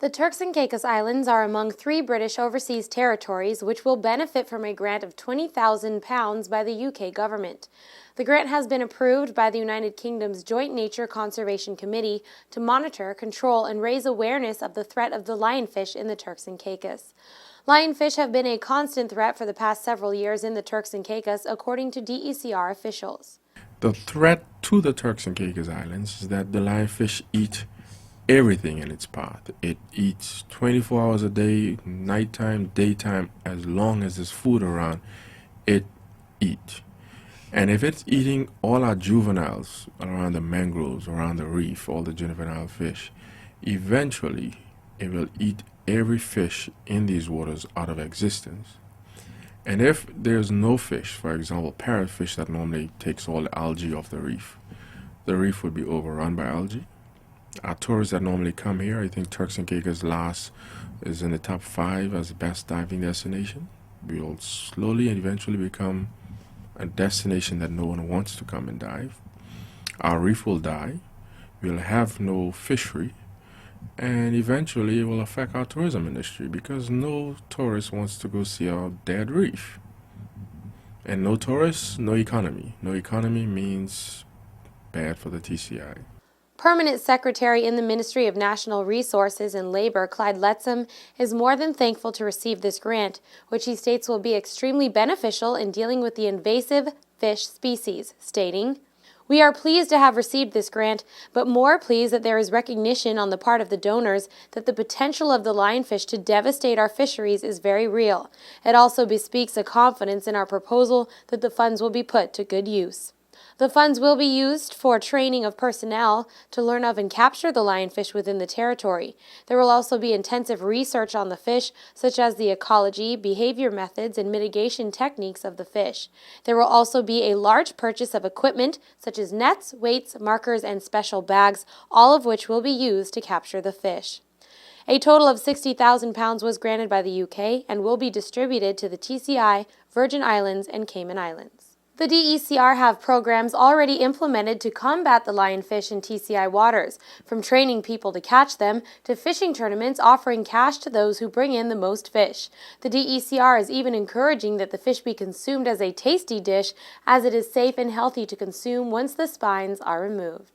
The Turks and Caicos Islands are among 3 British overseas territories which will benefit from a grant of £20,000 by the UK government. The grant has been approved by the United Kingdom's Joint Nature Conservation Committee to monitor, control, and raise awareness of the threat of the lionfish in the Turks and Caicos. Lionfish have been a constant threat for the past several years in the Turks and Caicos, according to DECR officials. The threat to the Turks and Caicos Islands is that the lionfish eat everything in its path. It eats 24 hours a day, nighttime, daytime, as long as there's food around, it eats. And if it's eating all our juveniles around the mangroves, around the reef, all the juvenile fish, eventually it will eat every fish in these waters out of existence. And if there's no fish, for example, parrotfish that normally takes all the algae off the reef would be overrun by algae. Our tourists that normally come here, I think Turks and Caicos is in the top 5 as the best diving destination. We will slowly and eventually become a destination that no one wants to come and dive. Our reef will die. We'll have no fishery. And eventually it will affect our tourism industry because no tourist wants to go see our dead reef. And no tourists, no economy. No economy means bad for the TCI. Permanent Secretary in the Ministry of National Resources and Labor, Clyde Lettsome, is more than thankful to receive this grant, which he states will be extremely beneficial in dealing with the invasive fish species, stating, "We are pleased to have received this grant, but more pleased that there is recognition on the part of the donors that the potential of the lionfish to devastate our fisheries is very real. It also bespeaks a confidence in our proposal that the funds will be put to good use." The funds will be used for training of personnel to learn of and capture the lionfish within the territory. There will also be intensive research on the fish, such as the ecology, behavior methods, and mitigation techniques of the fish. There will also be a large purchase of equipment, such as nets, weights, markers, and special bags, all of which will be used to capture the fish. A total of £60,000 was granted by the UK and will be distributed to the TCI, Virgin Islands, and Cayman Islands. The DECR have programs already implemented to combat the lionfish in TCI waters, from training people to catch them to fishing tournaments offering cash to those who bring in the most fish. The DECR is even encouraging that the fish be consumed as a tasty dish, as it is safe and healthy to consume once the spines are removed.